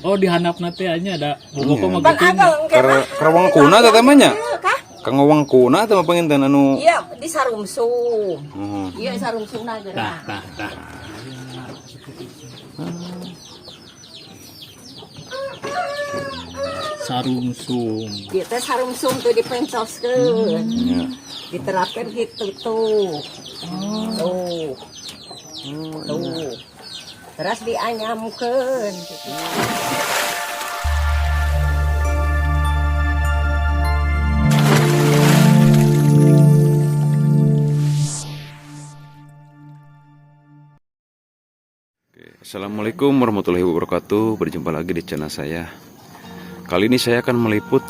Oh di handap nanti aja ada boboko mah Pan gitu. abang Kerawang kuna teh temanya. Kang wang kuna teh mah penginten anu. iya di sarungsung. Oh. Iya sarungsung na geura. Tah. Sarungsung. Ieu teh sarungsung tuh dipencoskeun. Ya. Diterapkan gitu tuh. Tuh. Tuh. Terus dianyamkeun gitu. Assalamualaikum warahmatullahi wabarakatuh. Berjumpa lagi di channel saya. Kali ini saya akan meliput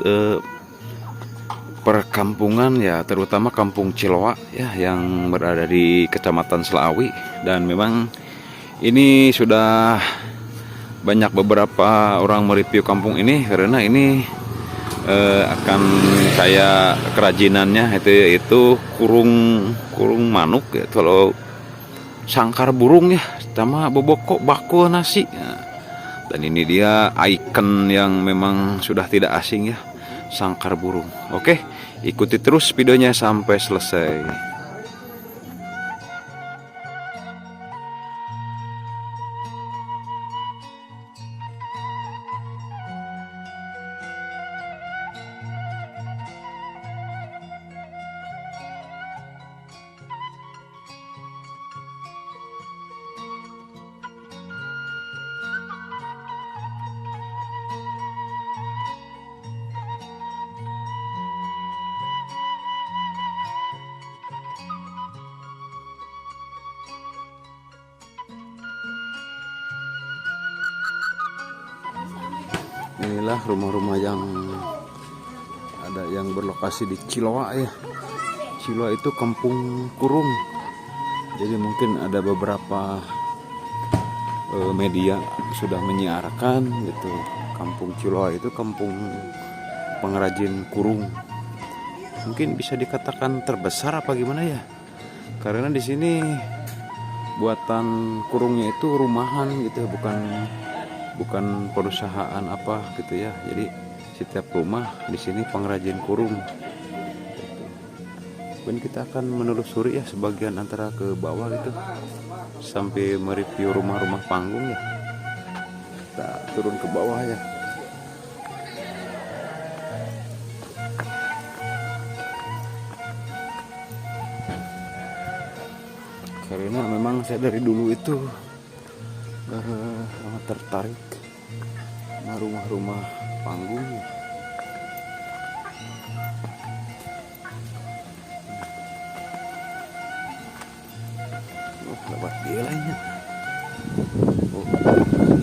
perkampungan ya, terutama Kampung Ciloa ya, yang berada di Kecamatan Selawi. Dan memang ini sudah banyak beberapa orang mereview kampung ini karena ini akan saya kerajinannya itu kurung manuk ya, kalau sangkar burung ya, sama bobokok bakul nasi ya. Dan ini dia ikon yang memang sudah tidak asing ya, sangkar burung. Oke, ikuti terus videonya sampai selesai. Inilah rumah-rumah yang ada yang berlokasi di Ciloa ya. Ciloa itu kampung kurung. Jadi mungkin ada beberapa media sudah menyiarkan gitu. Kampung Ciloa itu kampung pengrajin kurung. Mungkin bisa dikatakan terbesar apa gimana ya? Karena di sini buatan kurungnya itu rumahan gitu, bukan perusahaan apa gitu ya. Jadi setiap rumah di sini pengrajin kurung. Dan kita akan menelusuri ya sebagian antara ke bawah gitu sampai mereview rumah-rumah panggung ya. Kita turun ke bawah ya. Karena memang saya dari dulu itu sangat tertarik sama rumah-rumah panggung ya. Oh, lewat dia lainnya. Oh,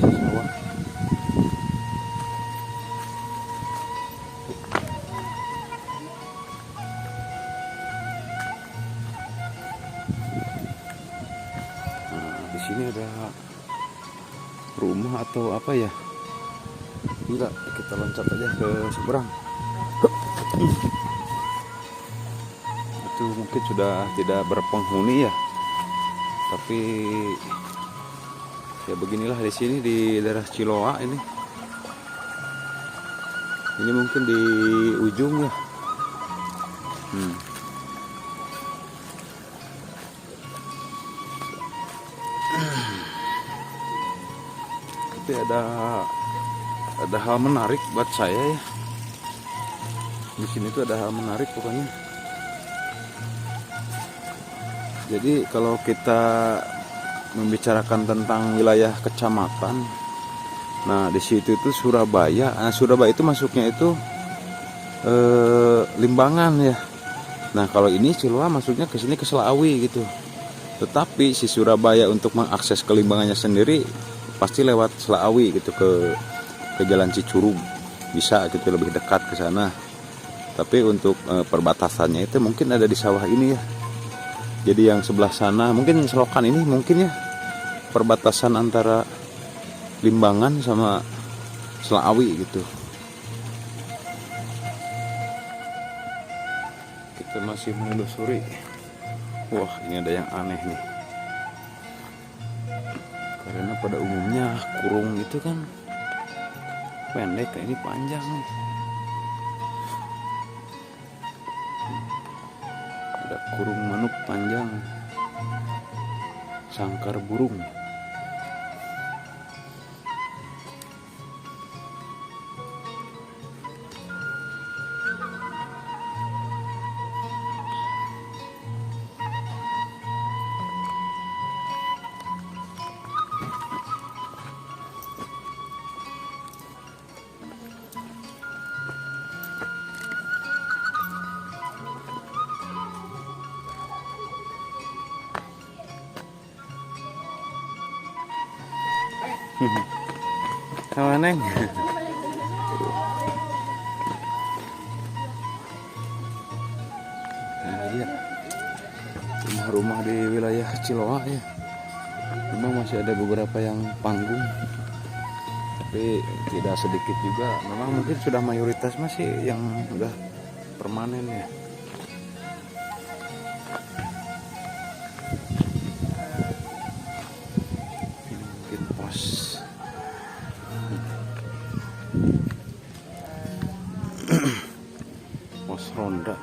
sawah. Nah, di sini ada rumah atau apa ya? Enggak, kita loncat aja ke seberang. Itu mungkin sudah tidak berpenghuni ya. Tapi ya beginilah di sini di daerah Ciloa ini. Ini mungkin di ujung ya. Tapi ada hal menarik buat saya ya. Di sini tuh ada hal menarik pokoknya. Jadi kalau kita membicarakan tentang wilayah kecamatan, nah di situ itu Surabaya. Nah, Surabaya itu masuknya itu Limbangan ya. Nah kalau ini Ciloa masuknya ke sini ke Selawi gitu. Tetapi si Surabaya untuk mengakses ke Limbangannya sendiri pasti lewat Selawi gitu ke Jalan Cicurug, bisa gitu lebih dekat ke sana. Tapi untuk perbatasannya itu mungkin ada di sawah ini ya. Jadi yang sebelah sana mungkin selokan ini mungkin ya perbatasan antara Limbangan sama Selawi gitu. Kita masih menelusuri. Wah, ini ada yang aneh nih. Karena pada umumnya kurung itu kan pendek, ini panjang nih. Ada kurung manuk panjang, sangkar burung. Sama Neng. Nah, lihat rumah-rumah di wilayah Ciloa ya. Memang masih ada beberapa yang panggung, tapi tidak sedikit juga. Memang mungkin sudah mayoritas masih yang udah permanen ya. Mungkin pos ronda.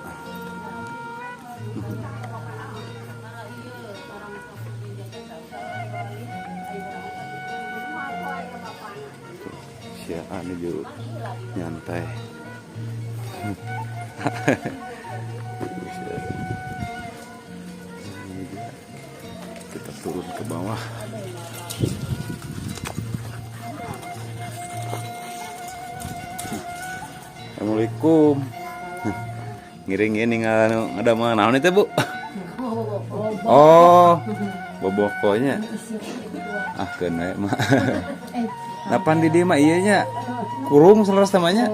Siaan juga nyantai. Kita turun ke bawah. Assalamualaikum. Ngiring ini ada mana itu Bu? Oh, bobokonya. Ah kena mah. Napan di dia mah iya nya kurung selaras namanya.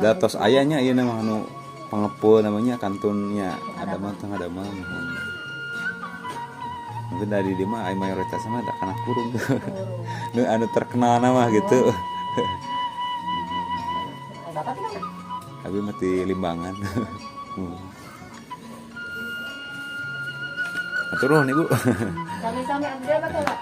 Datos ayahnya iya nama anu pangepul namanya kantunnya ada mah mungkin dari dia mah mayoritas mah ada kana kurung. Nu anu terkenal nama gitu. Abi mati Limbangan. Turun Ibu. Sami-sami Andre betul Pak.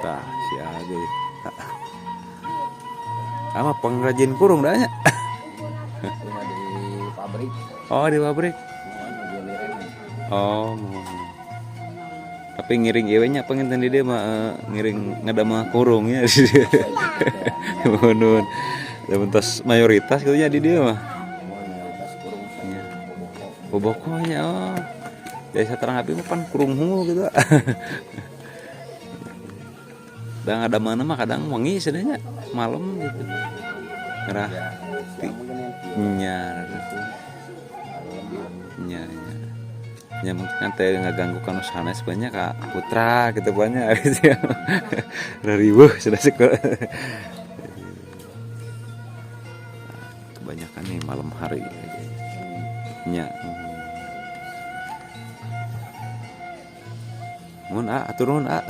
Tah, si Age. Ama pengrajin kurung dahnya. Di pabrik. Oh, di pabrik. Oh. Tapi ngiring ewenya pengen di dia mah ngiring ngadama kurungnya di dia. Mohon. Bentas mayoritas gitu ya di dia mah. Bobokonya oh. Jadi saterang api mah pan kurung hungu gitu. Dan ada mana mah kadang wangi sebenarnya malam gitu. Ngerah. Nya. Ya mungkin nanti ngaganggu kan usahanya sebanyak Kak Putra gitu banyak gitu ya. Ribuh sudah sekolah. Kebanyakan nih malam hari nya mun turun nah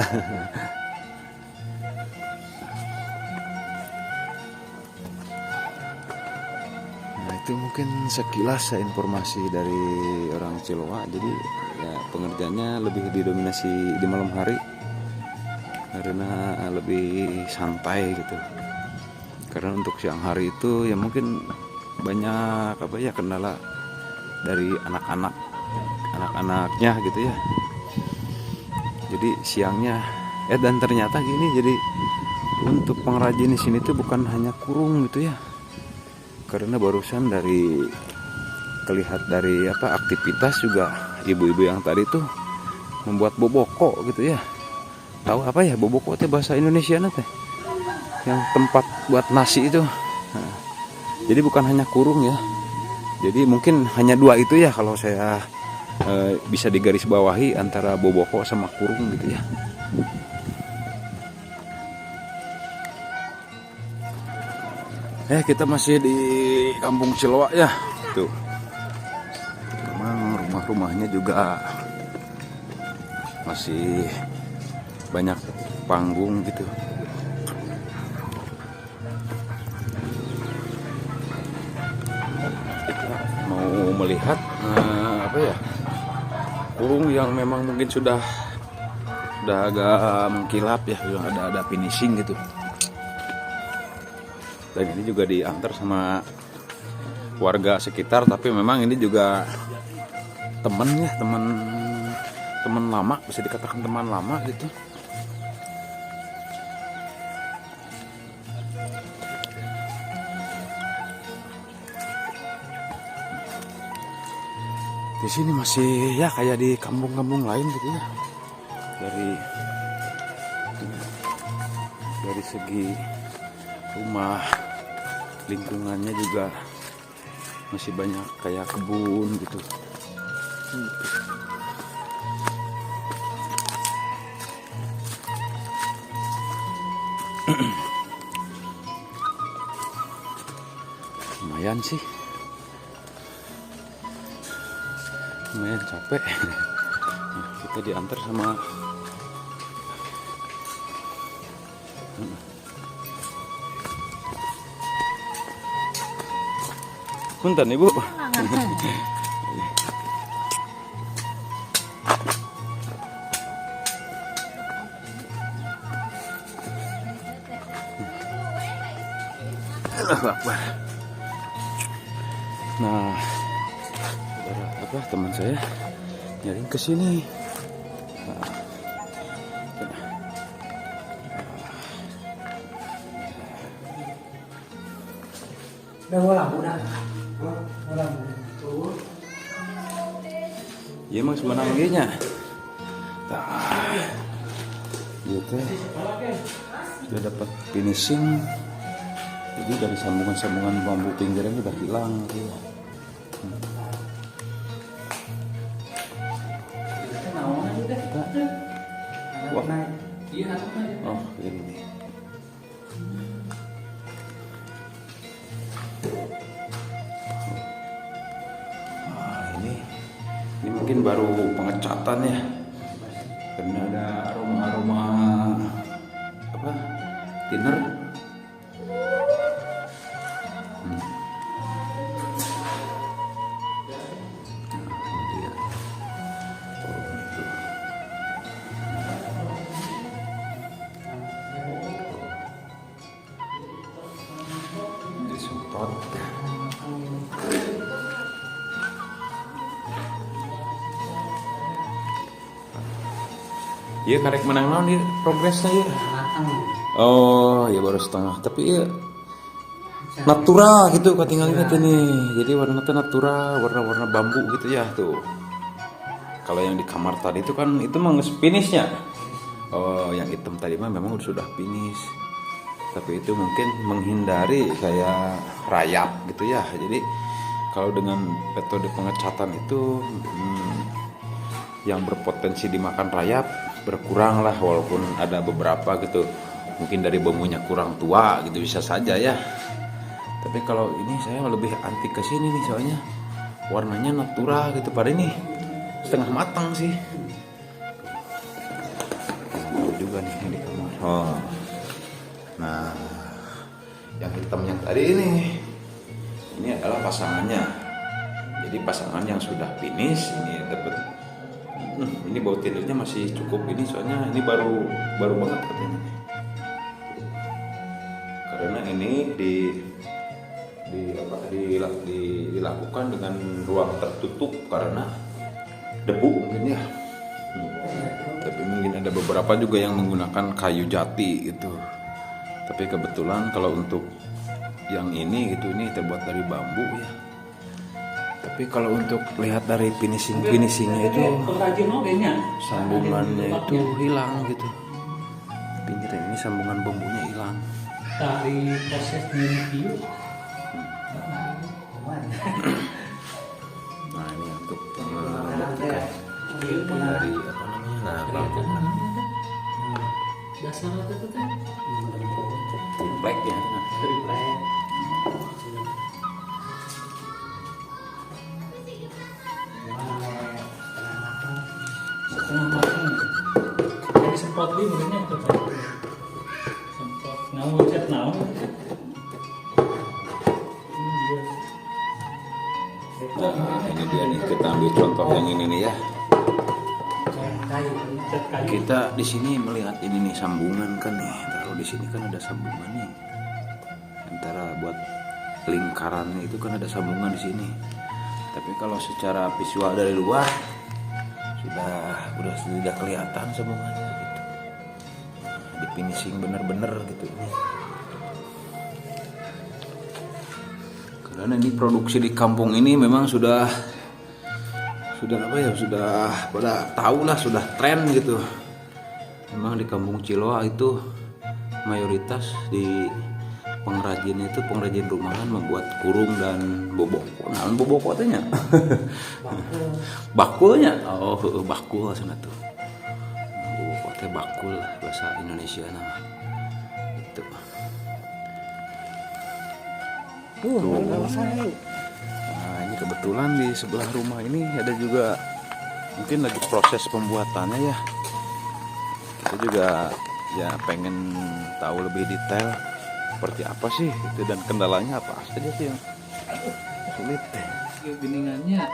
itu mungkin sekilas informasi dari orang Ciloa. Jadi ya pengerjaannya lebih didominasi di malam hari karena lebih santai gitu. Karena untuk siang hari itu ya mungkin banyak kendala dari anak-anaknya gitu ya. Jadi siangnya dan ternyata gini, jadi untuk pengrajin di sini tuh bukan hanya kurung gitu ya. Karena barusan kelihat dari aktivitas juga ibu-ibu yang tadi tuh membuat boboko gitu ya. Tahu apa ya boboko teh bahasa Indonesia teh? Yang tempat buat nasi itu. Nah, jadi bukan hanya kurung ya. Jadi mungkin hanya dua itu ya kalau saya bisa digarisbawahi antara boboko sama kurung gitu ya. Kita masih di Kampung Ciloa ya. Tuh. Memang rumah-rumahnya juga masih banyak panggung gitu. melihat apa ya, burung yang memang mungkin sudah agak mengkilap ya, yang ada finishing gitu. Dan ini juga diantar sama warga sekitar, tapi memang ini juga teman ya, teman lama, bisa dikatakan teman lama gitu. Di sini masih ya kayak di kampung-kampung lain gitu ya. Dari segi rumah, lingkungannya juga masih banyak kayak kebun gitu. Lumayan sih, lumayan capek. Nah, kita diantar sama punten ibu. Allahu Akbar. Nah, apa teman saya nyari ke sini. Iya emang sebenarnya nya. Gitu. Sudah dapat finishing. Jadi dari sambungan-sambungan bambu pinggiran udah hilang gitu ya. Wah. Oh, ini. Ini mungkin baru pengecatan ya. Karena ada aroma-aroma apa? Thinner. Iya karek menang naon ya progresnya ya. Oh ya baru setengah, tapi ya natural gitu ketinggalan ini. Jadi warna natural, warna-warna bambu gitu ya tuh. Kalau yang di kamar tadi itu kan itu mah finishnya. Oh yang hitam tadi mah memang sudah finish. Tapi itu mungkin menghindari kayak rayap gitu ya. Jadi kalau dengan metode pengecatan itu yang berpotensi dimakan rayap berkurang lah, walaupun ada beberapa gitu mungkin dari bambunya kurang tua gitu bisa saja ya. Tapi kalau ini saya lebih anti ke sini nih, soalnya warnanya natural gitu, pada ini setengah matang sih. Juga nih di kamar. Oh. Nah, yang hitam yang tadi ini adalah pasangannya. Jadi pasangan yang sudah finish ini dapat. Ini bau tindernya masih cukup ini, soalnya ini baru banget katanya. Karena ini dilakukan dengan ruang tertutup karena debu mungkin ya. Tapi mungkin ada beberapa juga yang menggunakan kayu jati gitu. Tapi kebetulan kalau untuk yang ini gitu, ini terbuat dari bambu ya. Tapi kalau untuk lihat dari finishingnya itu sambungannya itu hilang gitu. Pinggirnya ini sambungan bambunya hilang. Dari proses review. Nah ini untuk dari apa namanya? Nah bambu. Dasar itu teh. Triplek ya. Triplek. Jadi sempat di mungkinnya itu sempat namun chat namun Nah, ini Ya nih kita ambil contoh yang ini nih ya. Kita di sini melihat ini nih sambungan kan nih. Taruh di sini kan ada sambungan nih. Antara buat lingkarannya itu kan ada sambungan di sini. Tapi kalau secara visual dari luar sudah kelihatan sambungannya gitu. Di finishing bener-bener gitu. Karena ini produksi di kampung ini memang sudah apa ya, sudah pada tahu lah, sudah tren gitu. Memang di kampung Ciloa itu mayoritas di pengrajin itu pengrajin rumahan membuat kurung dan boboko. Nah, boboko tanya. Bakulnya. Oh, bakul sana tuh. Boboko teh bakul bahasa Indonesia nama. Itu. Nah, ini kebetulan di sebelah rumah ini ada juga mungkin lagi proses pembuatannya ya. Kita juga ya pengen tahu lebih detail seperti apa sih itu dan kendalanya apa saja sih yang sulit. Geningannya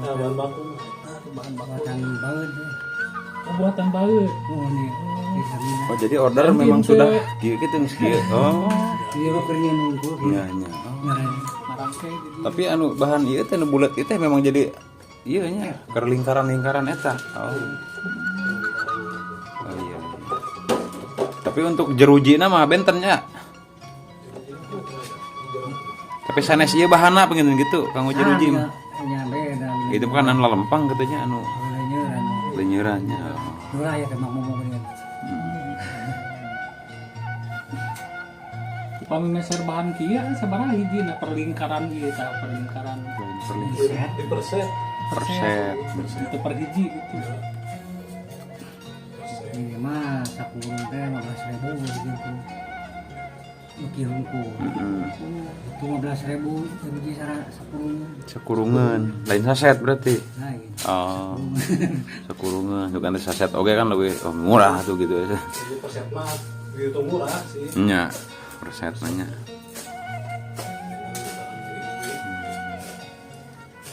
bahan baku Buatan banget. buatan baut. Oh nih. Oh jadi order memang sudah gitu meski. Oh Iya kerja nunggu. iya iya. Marangke Tapi anu bahan ieu teh nu bulat ieu teh memang jadi ieu nya keur lingkaran-lingkaran eta. Oh. Oh iya. Tapi untuk jerujina mah bentennya. Tapi sanes ieu bahanna pengen gitu kanggo jeruji mah. Ya beda. Itu kan anu lempang katanya anu Lenyeuran. lenyeurannya. Dua ya teh mau dengan. Upami meser bahan kieu sabaraha hijina perlingkaran ieu tah perlingkaran. Perset. Perset. Itu per hiji gitu. Ini mah sakurung teh 15.000 gitu. Muki hungku. Itu 15.000 rugi sakurungnya. Sekurungan, lain saset berarti. Lain. Oh. Sekurungan, bukan saset oke kan lebih murah tuh gitu ya. Jadi perset mah itu murah sih. Nya, perset nanya.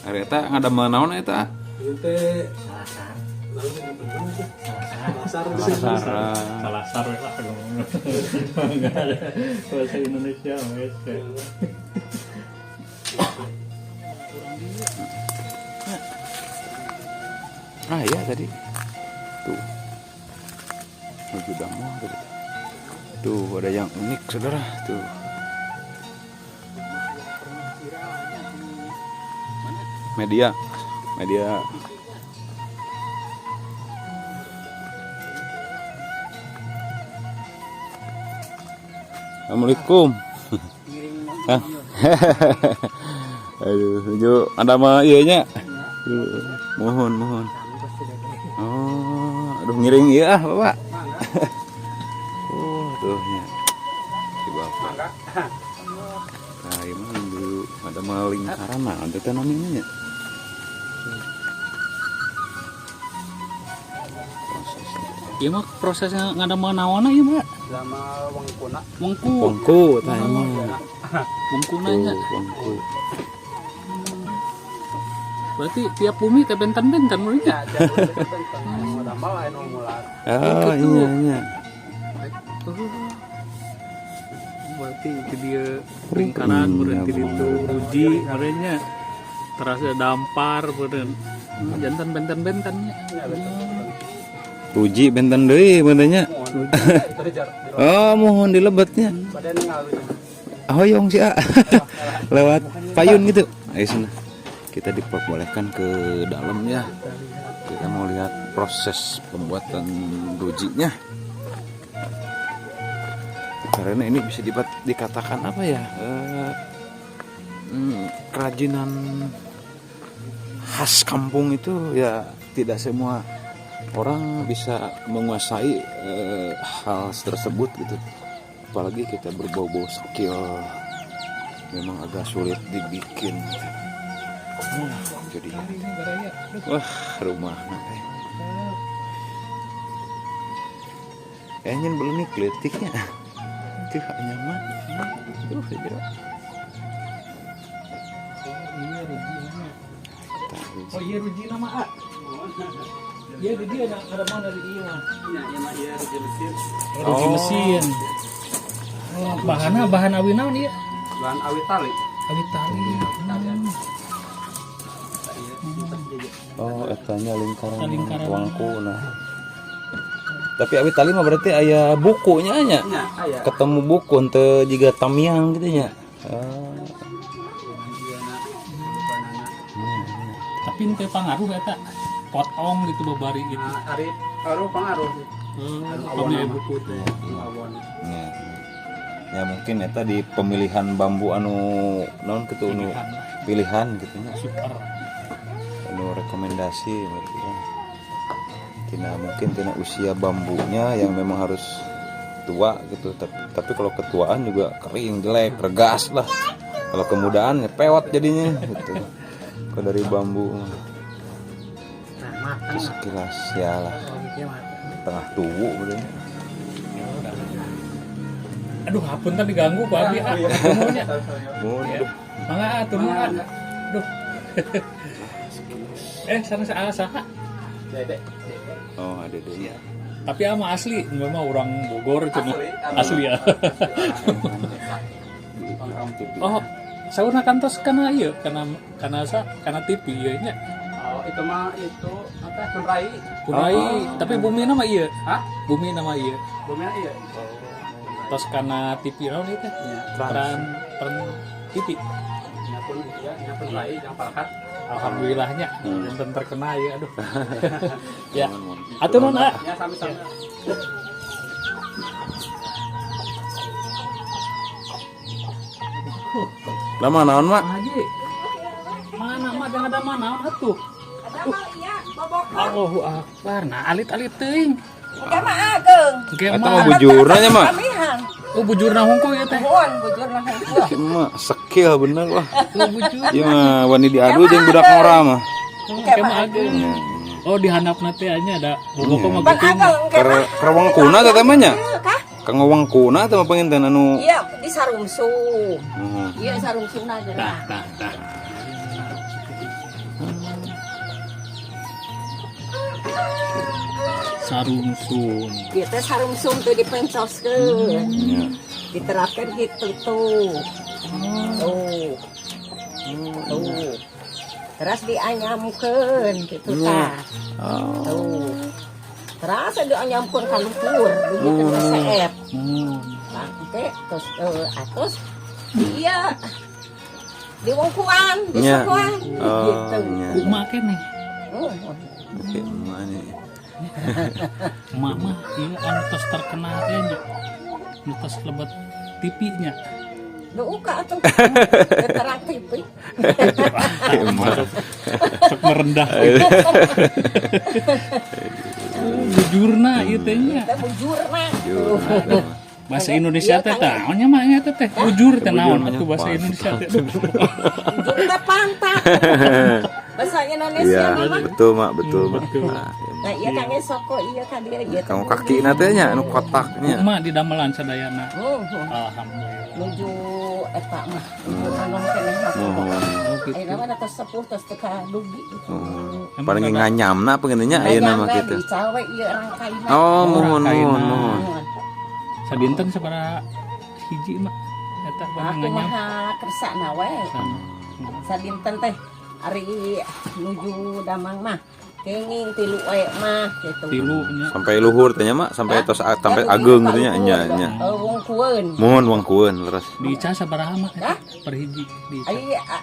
Ari eta ngadamel naon eta? Ieu teh Salasar. Salasar. Salasar lah ngomong. Enggak ada bahasa Indonesia wes. Ah iya tadi. Tuh. Sudah mau tadi. Tuh ada yang unik saudara tuh. Media. Assalamualaikum. Hah? Aduh, yuk ada mah ieu nya. Mohon. Oh, aduh ngiring ieu ah, Bapak. Oh, tuh nya. Si Bapak. Nah, ieu mah dulu ada mah lingkaran nah, itu teh namanya nya. Ieu mah prosesnya ngadamel naonna ieu mah. Sama wengkuna. Wengku Wengku tah mah. wengkuna Tuh, nya. wengku. Berarti tiap bumi teh benten-benten mun nya. Ya, jadi tentang modal lain umulan. Oh, iya. Berarti itu dia lingkaran berarti itu uji merenya terasa dampar beureun. Jantan benten-bentennya. Uji benten deui beunanya. Oh, mohon dilebetnya. Badan ngawin. Hoyong sih ah. Lewat payun gitu. Ayo sana. Kita diperbolehkan ke dalam ya. Kita mau lihat proses pembuatan rujinya. Karena ini bisa dikatakan apa ya? Kerajinan khas kampung itu ya tidak semua orang bisa menguasai hal tersebut gitu. Apalagi kita berbau-bau skill memang agak sulit dibikin. Jadi wah rumah nyen belum nih kletiknya itu nyaman Iya rugi. Oh iya rugi nama A. Iya di dia ada mana di iya mah. Iya rugi mesin. Rugi mesin. Oh, bahan awi naon ieu? Bahan awit tali. Awi tali. Oh, etanya lingkaran Lingkaran. wangkuna. Tapi awit tali mah berarti aya bukunya nya. Nya aya. Ketemu buku teu jiga tamiang gitu nya. Tapi itu pengaruh eta. Potong gitu babari gitu. Ari pengaruh. Kami buku teh. Awon. Ya mungkin eta di pemilihan bambu anu naon kitu anu pilihan gitu nya. Super. Anu rekomendasi berarti kan. Mungkin tina usia bambunya yang memang harus tua gitu. Tapi kalau ketuaan juga kering, jelek, regas lah. Kalau kemudaan ya pewat jadinya gitu. Kalau dari bambu sekilas ya lah tengah tubuh gitu. Aduh, apun tadi diganggu Pak Abi. Ketemunya. Waduh. Mangga atuh mangga. Duh. Sana saha? Dede. Oh, ada deh. Tapi ama asli, memang orang Bogor cuma asli ya. Oh, sauna kantos kana ieu, kana TV ieu nya. Oh, itu mah itu apa? Kunrai. Kunai, tapi bumi nama ieu. Hah? Bumi nama ieu. Bumi iya. Tos kana TV naon ieu teh? Tran TV. Nya pun iya, nya kunrai yang palkat. Alhamdulillahnya, yang terkena ya, aduh. Ya, atuh non A. Ya sami-sami. Lama naon mak? Haji, mana mak jangan ada mana atuh. Ada mah iya, bobok. Allahu Akbar, nah alit-alit teuing. Engke mah ageng. Engke Eta mah. mah bujurna nya mak. Kamihan. Oh bujurna hungkul ya teh. Mohon bujur lah hungkul. Ieu mah skill bener lah. Oh bujur. Ieu mah wani diadu jeung budak ngora mah. Engke mah ageng. Oh di handapna teh anya ada bobok mah Bang geuting. ageng engke mah. Kerawang kuna teh teh mah nya. Kah? Kang wangkuna teh mah penginten anu. Iya, di sarungsung. Hmm. Iya sarungsungna geura. Tah. Sarungsung. Ieu teh sarungsung teh dipencoskeun. Nya. Diterapkan gitu tuh. Tuh. Tuh. Terus dianyamkeun gitu tah. Oh. Tuh. Terus dianyamkeun ka luhur, begitu seep. Nah, teh terus atus dia di wongkuan, di Nya. sekolah Oh, gitu. nya. Kumaha keneh? Oke, mana? Emak mah ieu anu tos terkena teh nya. Nu tos lebet TV-nya. Duka atuh. Terang TV. Sok merendah. Bujurna ieu teh nya. Teh bujurna. Bahasa Indonesia teh naon nya mah nya teh? Bujur teh naon atuh bahasa Indonesia teh? Bujur teh pantat. Bahasa Indonesia Iya, mah. betul mak, betul mak. Betul. Nah, iya kang soko iya ka dia ieu. Kamu kaki teh nya anu kotaknya. Emak di damelan sadayana. Alhamdulillah. Menuju eta mah. Anon keneh mah. Oh gitu. Ayeuna mah tos sepuh tos teu ka dugi. Oh, paling nganyamna pengennya ayeuna mah kitu. Dicawe ieu rangkaina. Oh, mohon. Sadinten sabaraha hiji mah eta Aku paling nganyam. mah kersana we. Sadinten teh ari nuju damang mah kenging tilu we mah gitu. Tilu nya. Sampai luhur teh nya mak, sampai tos sampai ageng gitu nya nya. Wongkueun. Mohon wangkueun leres. Dica sabaraha mah Hah? per hiji dica.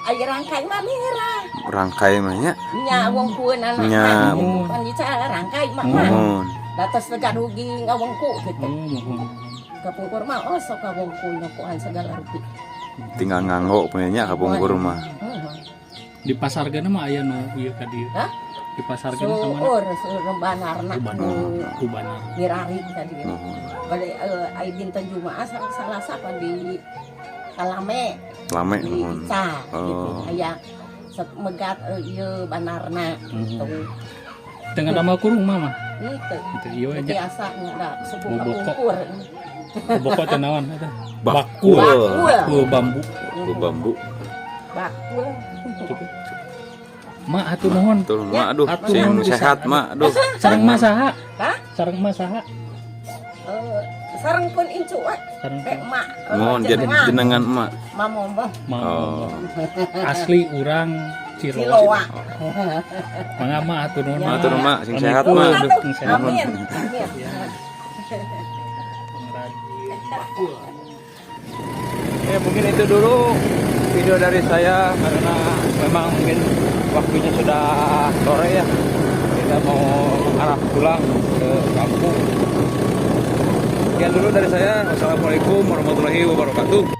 Ai rangkai mah merah. Rangkai mah nya. Nya wongkueun anak. Nya. Pan dicara rangkai mah. Mohon. Datos tega rugi ngawongku gitu. Mohon. Kapungkur mah oh sok ngawongku nyokoan segala rugi. Tinggal nganggo punya kapungkur mah. Di pasar gana mah aya nu ieu ka dieu. Hah? Di pasar gana ka mana? Seueur banarna. Kubanar. Mirari tadi. Mohon. Bade ai dinten Jumaah salah sapa di Kalame. Lame Di mohon. Ica gitu. Oh. Aya megat ieu banarna gitu. Tengah dama kurung mah. Itu. Itu ieu aja. Biasa enggak sepuh Bobokok. kapungkur. Bokok teh naon eta? Bakul. Bakul bambu. Bambu. Bakul. cukup. Mak atuh nuhun. Betul, mak aduh, Atuh sing nuhun pisan. sehat mak, aduh. Sareng mah saha? Hah? Sareng mah saha? Sarang pun incu Sareng mak. Mohon jadi jenengan mak. Mamombah. mau Oh, asli urang Ciloa. Ciloa. Mangga mah atuh nuhun. mak atur mak, sing sehat Amin. mak. Aduh, sing sehat. Amin. Amin. Ya mungkin itu dulu video dari saya karena memang mungkin waktunya sudah sore ya. Kita mau arah pulang ke kampung. Sekian dulu dari saya. Wassalamualaikum warahmatullahi wabarakatuh.